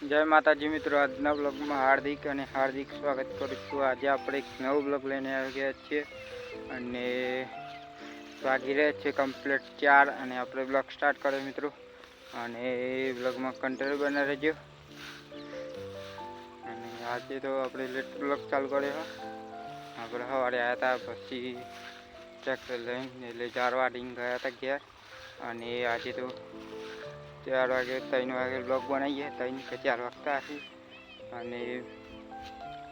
જય માતાજી મિત્રો, આજના બ્લોગમાં હાર્દિક સ્વાગત કરું છું। આજે આપણે એક નવો બ્લોગ લઈને આવી ગયા છીએ અને વાગી રહ્યા છે કમ્પ્લીટ 4 અને આપણે બ્લોગ સ્ટાર્ટ કર્યો મિત્રો। અને એ બ્લોગમાં કન્ટિન્યુ બના રહેજો। અને આજે તો આપણે લેટ બ્લોગ ચાલુ કર્યો। આપણે સવારે આવ્યા હતા, પછી ટ્રેક્ટર લઈને એટલે 4 વાગીને ગયા હતા ઘેર। અને આજે તો 4 વાગે 3 વાગે બ્લોગ બનાવીએ, 3 કે 4 વાગતા હશે। અને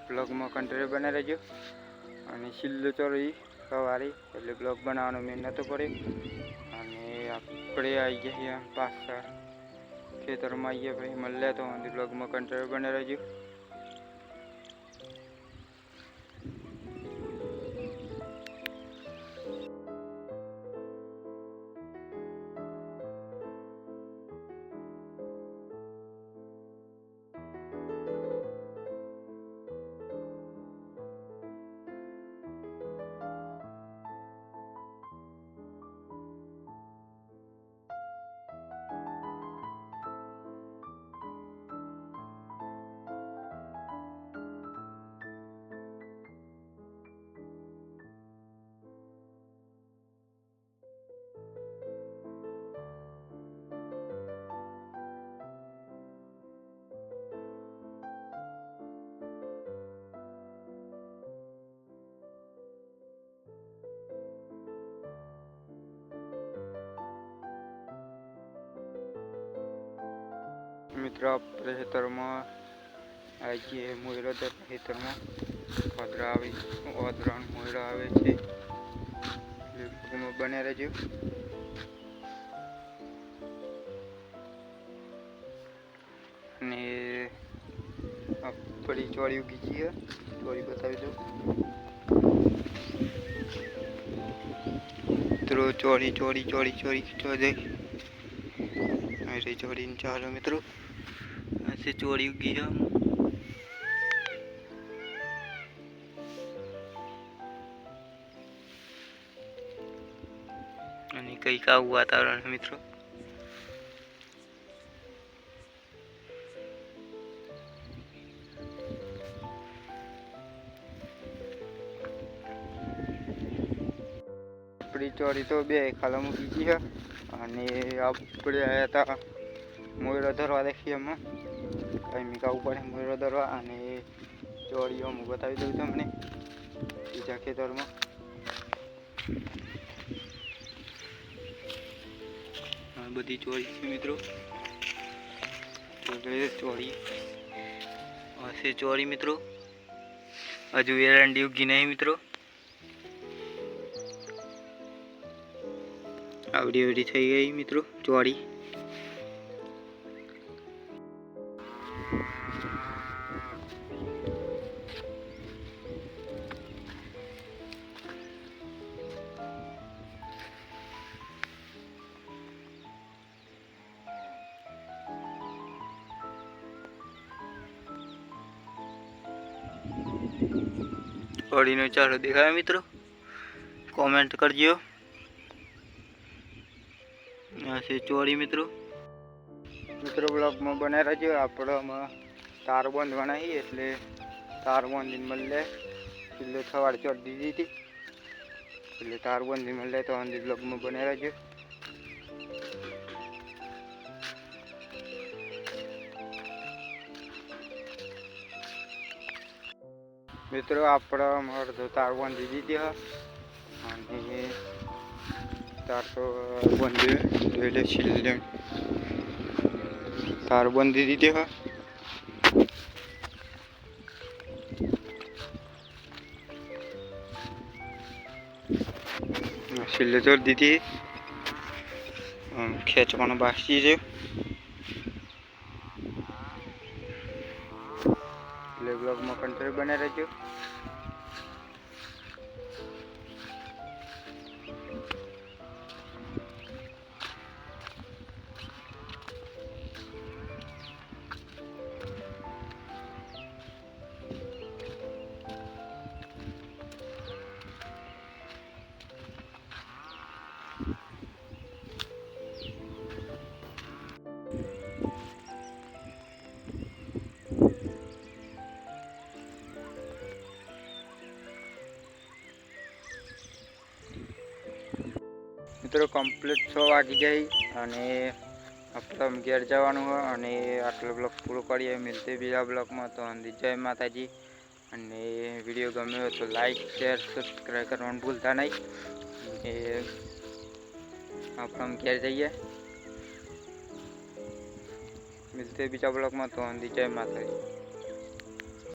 બ્લોગમાં કન્ટિન્યુ બના રહેજો। અને છેલ્લો ચોરી સવારે એટલે બ્લોગ બનાવવાનો મેં નહોતો પડ્યો। અને આપણે આવી ગયા પાછા ખેતરમાં આવીએ, પછી મળે તો બ્લોગમાં કન્ટિન્યુ બના રહેજો। મિત્રો આપણે ખેતરમાં આવી જઈએ, મોયરો ખેતરમાં ઓદરા મોયરો આવે છે, બને રહેજો। અને આપણી ચોરી ઉગી છે, ચોરી બતાવી દો મિત્રો। ચોરી ચોરી ચાલો મિત્રો, ऐसे चोरी उगी है। અને કંઈક આવું વાતાવરણ મિત્રો। આપણી ચોરી તો 2 ખાલા મૂકી છે। અને આપણે આવ્યા હતા મોયરો ધરવા, દેખીએ એમાં કંઈ મીકાવું પડે મોયરો ધરવા। અને ચોરીઓ હું બતાવી દઉં તમને બીજા ખેતરમાં। આ બધી ચોરી છે મિત્રો, ચોરી હશે ચોરી મિત્રો। હજુ એરંડી ઉગી નહીં મિત્રો, આવડી થઈ ગઈ મિત્રો ચોરી। ચોરીનો ચારો દેખાય મિત્રો, કોમેન્ટ કરજો। આ છે ચોરી મિત્રો। બ્લોગમાં બને રહેજો। આપણામાં તાર બાંધવાના છે, એટલે તાર બાંધીને મળે એટલે સવારે ચોરી દીધી હતી, એટલે તાર બાંધી મળે તો બ્લોગમાં બને રહેજો। મિત્રો આપણા અડધો તાર બાંધી દીધી હા, અને તાર તો બાંધી એટલે છેલ્લે તાર બાંધી દીધી હા। છેલ્લે ચોર દીધી, ખેંચવાનો બાકી છે, એટલે બ્લોગમાં કન્ટિન્યુ બને રહેજો। મિત્રો કમ્પ્લીટ 6 વાગી ગઈ અને આપણે ઘેર જવાનું હોય અને આટલો બ્લોગ પૂરો કરીએ. મિલતે બીજા બ્લોગમાં. તો જય માતાજી. અને વિડીયો ગમ્યો હોય તો લાઈક શેર સબસ્ક્રાઈબ કરવાનું ભૂલતા નહીં. એ આપણે ઘેર જઈએ. મિલતે બીજા બ્લોગમાં. તો જય માતાજી.